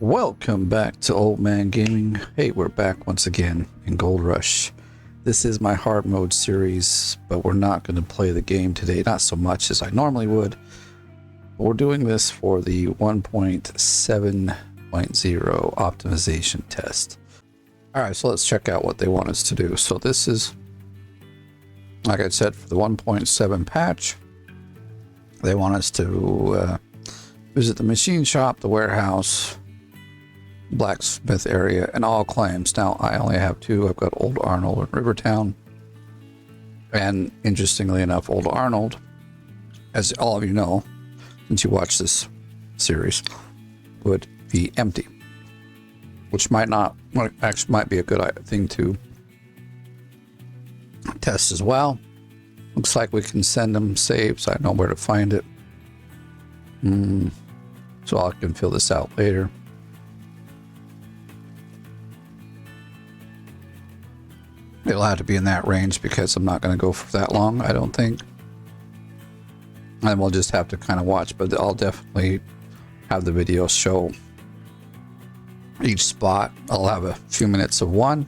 Welcome back to Old Man Gaming. Hey, we're back once again in Gold Rush. This is my hard mode series, but we're not going to play the game today, not so much as I normally would. We're doing this for the 1.7.0 optimization test. Alright, so let's check out what they want us to do. So this is, like I said, for the 1.7 patch. They want us to visit the machine shop, the warehouse, blacksmith area, and all claims. Now I only have two. I've got Old Arnold and Rivertown, and interestingly enough, Old Arnold, as all of you know since you watch this series, would be empty, which might not, well, actually might be a good thing to test as well. Looks like we can send them saves. I know where to find it, so I can fill this out later. It'll have to be in that range because I'm not going to go for that long, I don't think. And we'll just have to kind of watch, but I'll definitely have the video show each spot. I'll have a few minutes of one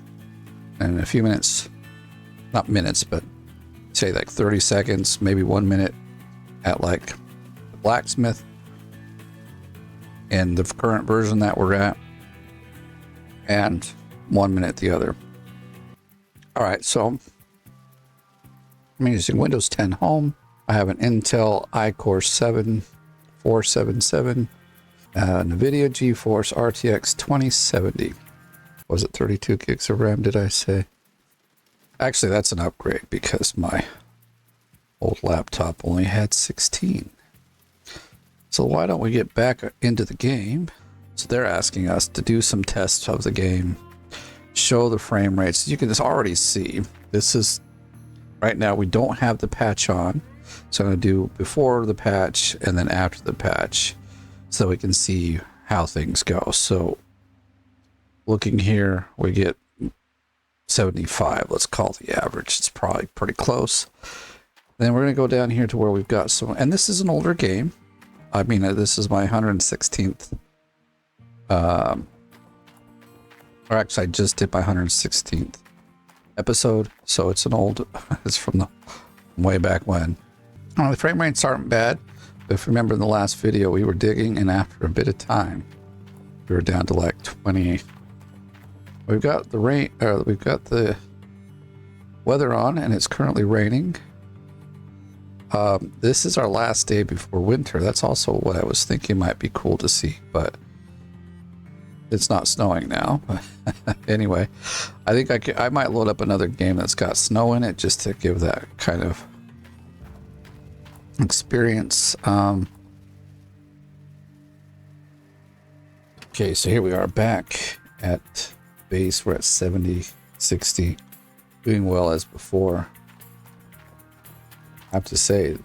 and a few minutes, not minutes, but say like 30 seconds, maybe 1 minute at like the blacksmith and the current version that we're at, and 1 minute the other. All right, so I'm using Windows 10 Home. I have an Intel iCore 7477, NVIDIA GeForce RTX 2070. Was it 32 gigs of RAM, did I say? Actually, that's an upgrade because my old laptop only had 16. So why don't we get back into the game? So they're asking us to do some tests of the game, show the frame rates. You can just already see this is right now we don't have the patch on, so I'm going to do before the patch and then after the patch so we can see how things go. So looking here, we get 75. Let's call the average. It's probably pretty close. Then we're going to go down here to where we've got some, and this is an older game. I mean, this is my 116th or actually I just did my 116th episode, so it's an old, it's from the way back when. The frame rates aren't bad. If you remember in the last video, we were digging, and after a bit of time, we were down to like 20. We've got the rain, we've got the weather on, and it's currently raining. This is our last day before winter. That's also what I was thinking might be cool to see, but it's not snowing now. Anyway, I think I might load up another game that's got snow in it just to give that kind of experience. Okay, so here we are back at base. We're at 70, 60, doing well as before. I have to say,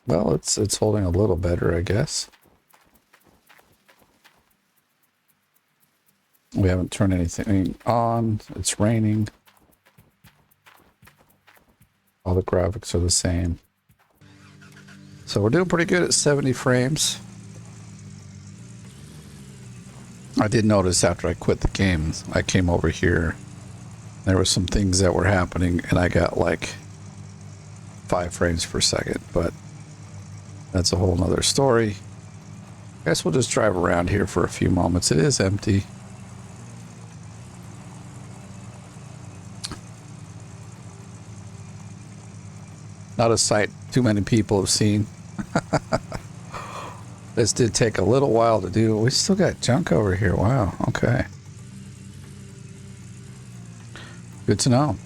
well, it's holding a little better, I guess. We haven't turned anything on. It's raining. All the graphics are the same. So we're doing pretty good at 70 frames. I did notice after I quit the game, I came over here. There were some things that were happening, and I got like 5 frames per second, but that's a whole nother story. I guess we'll just drive around here for a few moments. It is empty. Not a sight too many people have seen. This did take a little while to do. We still got junk over here. Wow, okay. Good to know.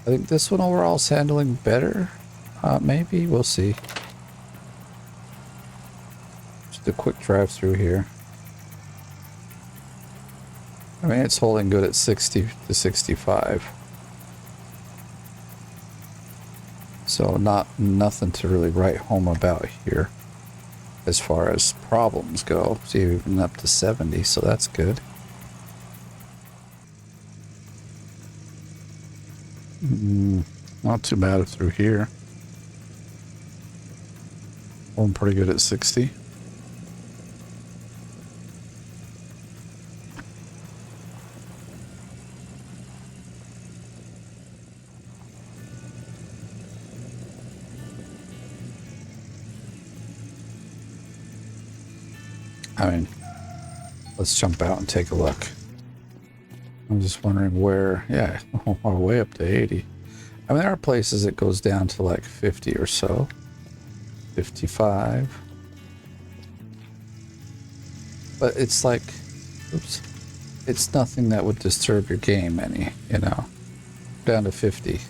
I think this one overall is handling better. Maybe, we'll see. Just a quick drive through here. I mean, it's holding good at 60 to 65. So nothing to really write home about here as far as problems go. See, even up to 70, so that's good. Not too bad through here. I'm pretty good at 60. I mean, let's jump out and take a look. I'm just wondering where, yeah, we're way up to 80. I mean, there are places it goes down to like 50 or so. 55. But it's like, oops, it's nothing that would disturb your game any, you know. Down to 50.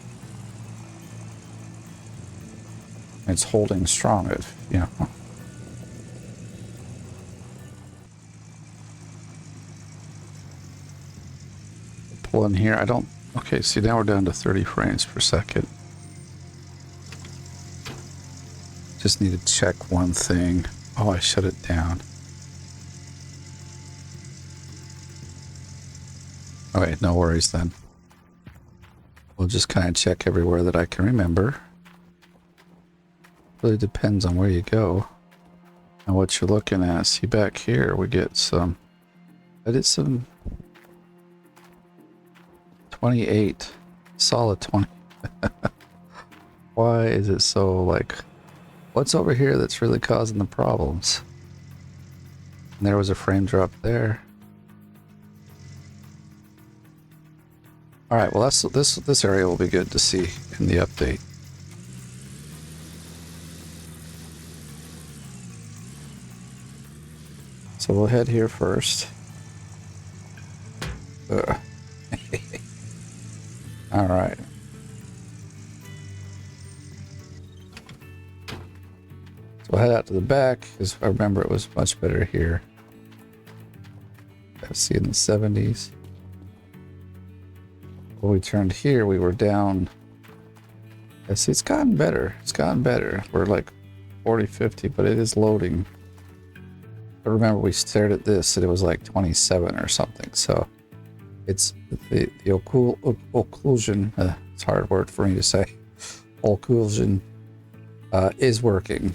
It's holding strong, you know. Pull in here, I don't, okay, see now we're down to 30 frames per second. Just need to check one thing. Oh, I shut it down. Okay, no worries then. We'll just kind of check everywhere that I can remember. Really depends on where you go and what you're looking at. See back here, we get some, I did some 28, solid 20. Why is it so like, what's over here that's really causing the problems? And there was a frame drop there. All right, well this area will be good to see in the update. So we'll head here first. All right. So we'll head out to the back, because I remember it was much better here. I see in the 70s. When we turned here, we were down. I see it's gotten better. It's gotten better. We're like 40, 50, but it is loading. I remember we stared at this and it was like 27 or something. So it's the occlusion, it's a hard word for me to say. Occlusion is working,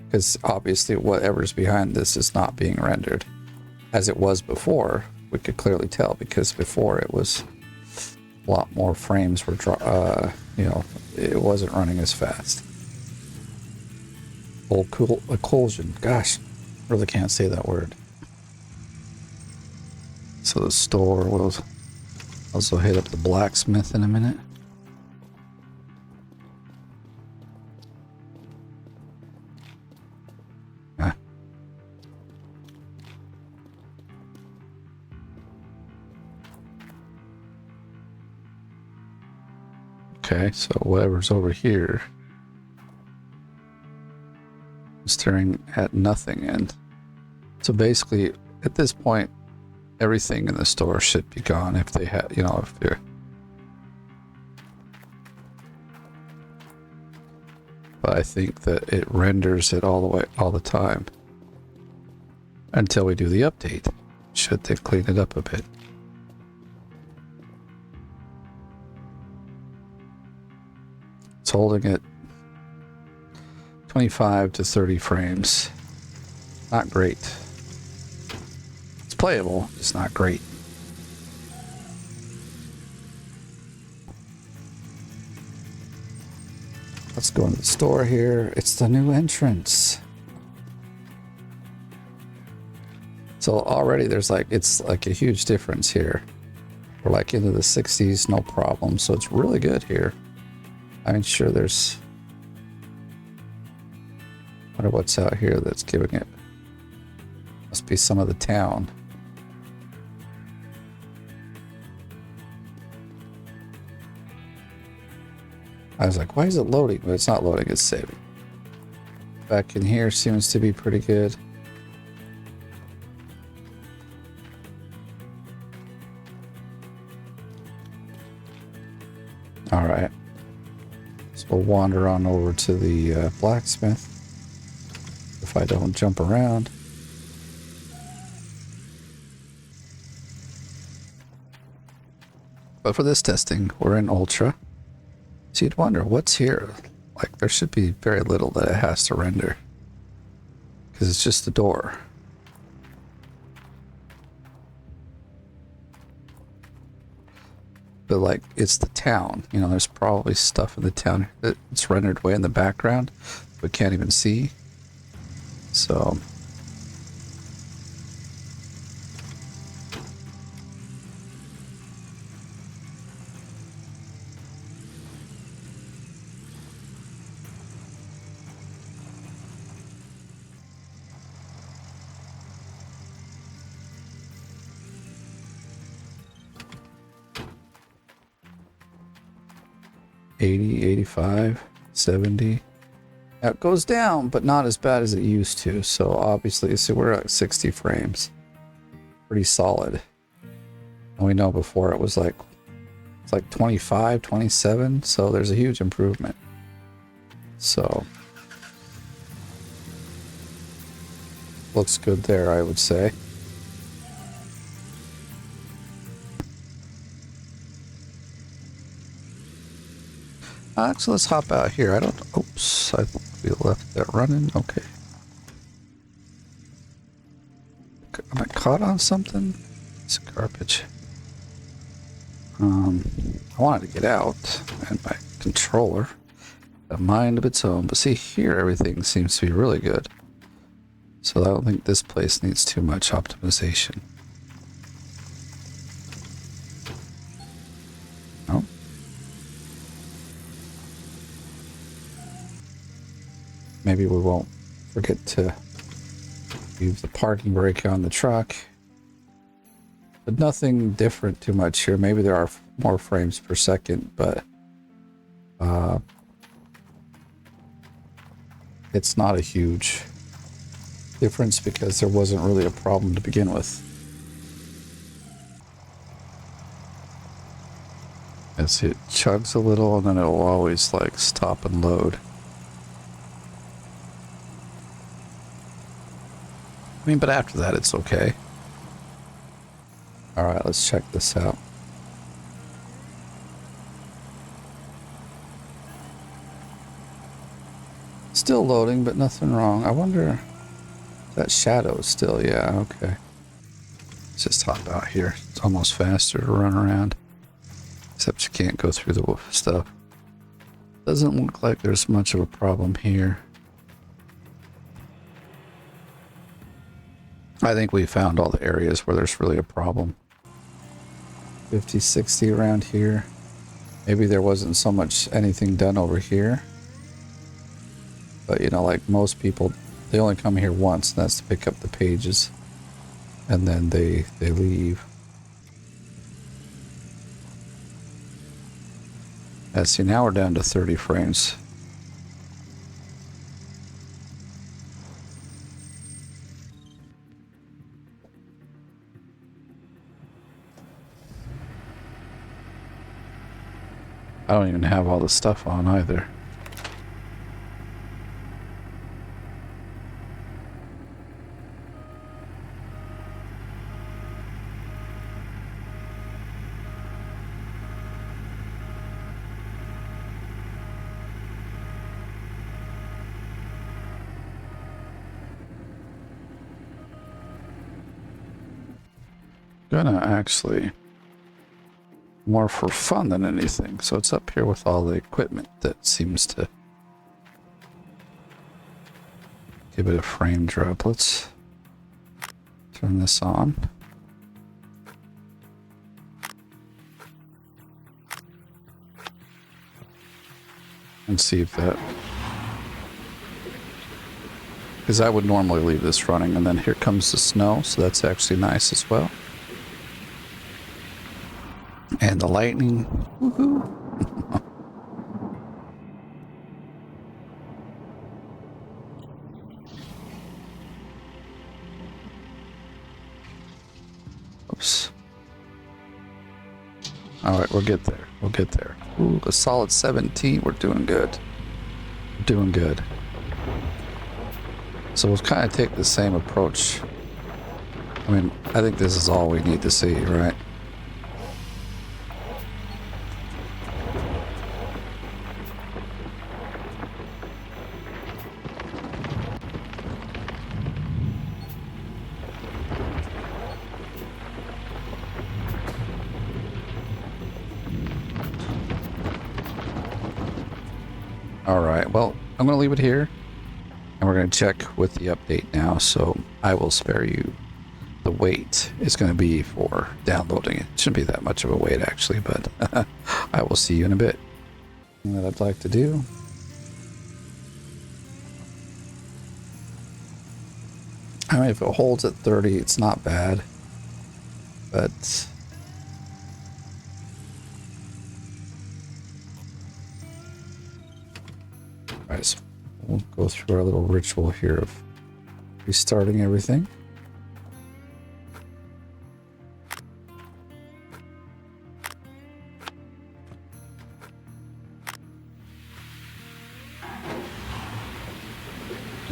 because obviously whatever's behind this is not being rendered as it was before. We could clearly tell, because before it was a lot more frames were, you know, it wasn't running as fast. Occlusion, gosh, really can't say that word. So the store, will also hit up the blacksmith in a minute. Okay, so whatever's over here is staring at nothing, and so basically at this point everything in the store should be gone if they had, you know, if they're, but I think that it renders it all the way, all the time until we do the update. Should they clean it up a bit? It's holding it 25 to 30 frames. Not great. It's playable, it's not great. Let's go into the store here. It's the new entrance. So already there's like, it's like a huge difference here. We're like into the 60s, no problem. So it's really good here. I mean, sure, there's, I wonder what's out here that's giving it. Must be some of the town. I was like, why is it loading? But it's not loading, it's saving. Back in here seems to be pretty good. All right. So we'll wander on over to the blacksmith. If I don't jump around. But for this testing, we're in Ultra. So you'd wonder, what's here? Like, there should be very little that it has to render. Because it's just a door. But, like, it's the town. You know, there's probably stuff in the town that's rendered way in the background, but can't even see. So... $80, $85, $70. Now it goes down, but not as bad as it used to. So obviously, so we're at 60 frames. Pretty solid. And we know before it was like, it's like 25, 27. So there's a huge improvement. So looks good there, I would say. So let's hop out here. I don't... Oops. I think we left that running. Okay. Am I caught on something? It's garbage. I wanted to get out. And my controller had a mind of its own. But see, here everything seems to be really good. So I don't think this place needs too much optimization. No? Maybe we won't forget to leave the parking brake on the truck. But nothing different too much here. Maybe there are more frames per second, but it's not a huge difference because there wasn't really a problem to begin with. As it chugs a little and then it'll always like stop and load. I mean, but after that, it's okay. All right, let's check this out. Still loading, but nothing wrong. I wonder, that shadow is still, yeah, okay. Let's just hop out here. It's almost faster to run around. Except you can't go through the stuff. Doesn't look like there's much of a problem here. I think we found all the areas where there's really a problem. 50, 60 around here. Maybe there wasn't so much anything done over here. But, you know, like most people, they only come here once, and that's to pick up the pages. And then they leave. See, now we're down to 30 frames. I don't even have all the stuff on either. Gonna actually more for fun than anything. So it's up here with all the equipment that seems to give it a frame drop. Let's turn this on. And see if that... Because I would normally leave this running, and then here comes the snow, so that's actually nice as well. And the lightning. Woohoo! Oops. Alright, we'll get there. We'll get there. Ooh, a solid 17. We're doing good. We're doing good. So we'll kind of take the same approach. I mean, I think this is all we need to see, right? All right, well, I'm going to leave it here, and we're going to check with the update now, so I will spare you the wait is going to be for downloading it. Shouldn't be that much of a wait, actually, but I will see you in a bit. What I'd like to do. I mean, if it holds at 30, it's not bad, but all right, so we'll go through our little ritual here of restarting everything.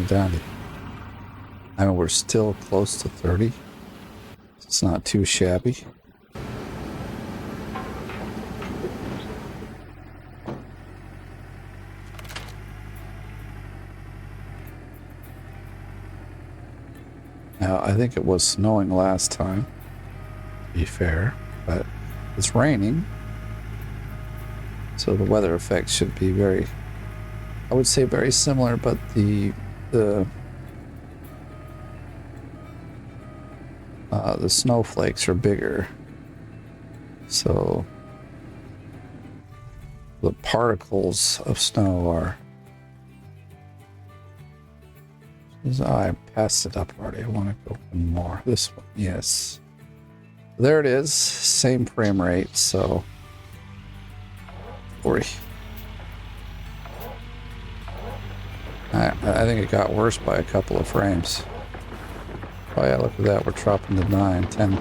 Down to, I mean, we're still close to 30. It's not too shabby. Now, I think it was snowing last time, to be fair, but it's raining. So the weather effects should be very, I would say very similar, but the snowflakes are bigger, so the particles of snow are. I passed it up already. I want to go one more. This one, yes. There it is. Same frame rate. So, I think it got worse by a couple of frames. Oh yeah, look at that. We're dropping to 9, 10.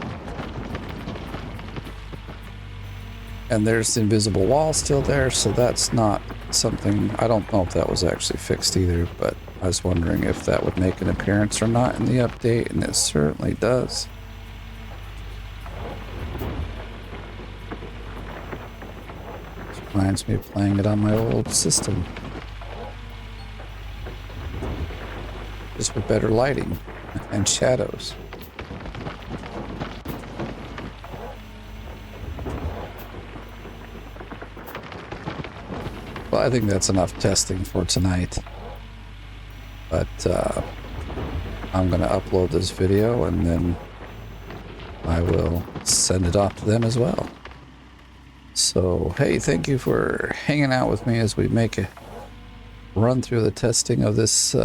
And there's the invisible wall still there, so that's not something... I don't know if that was actually fixed either, but I was wondering if that would make an appearance or not in the update, and it certainly does. Which reminds me of playing it on my old system. Just with better lighting and shadows. Well, I think that's enough testing for tonight. But I'm going to upload this video and then I will send it off to them as well. So, hey, thank you for hanging out with me as we make a run through the testing of this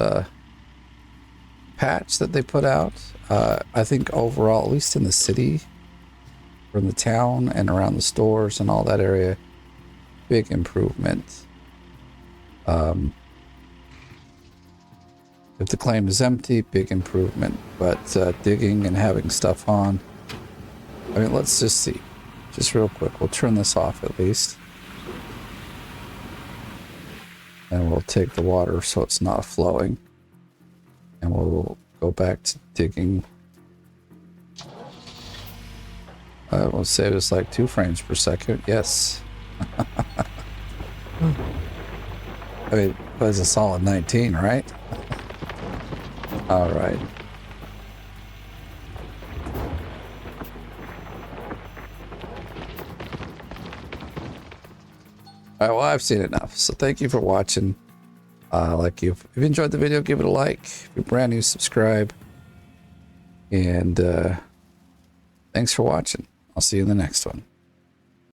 patch that they put out. I think overall, at least in the city, from the town and around the stores and all that area, big improvement. If the claim is empty, big improvement. But digging and having stuff on, I mean, let's just see. Just real quick, we'll turn this off at least. And we'll take the water so it's not flowing. And we'll go back to digging. We'll say it was like 2 frames per second. Yes. I mean, it was a solid 19, right? All right. All right, well, I've seen enough. So thank you for watching. If you enjoyed the video, give it a like. If you're brand new, subscribe. And thanks for watching. I'll see you in the next one.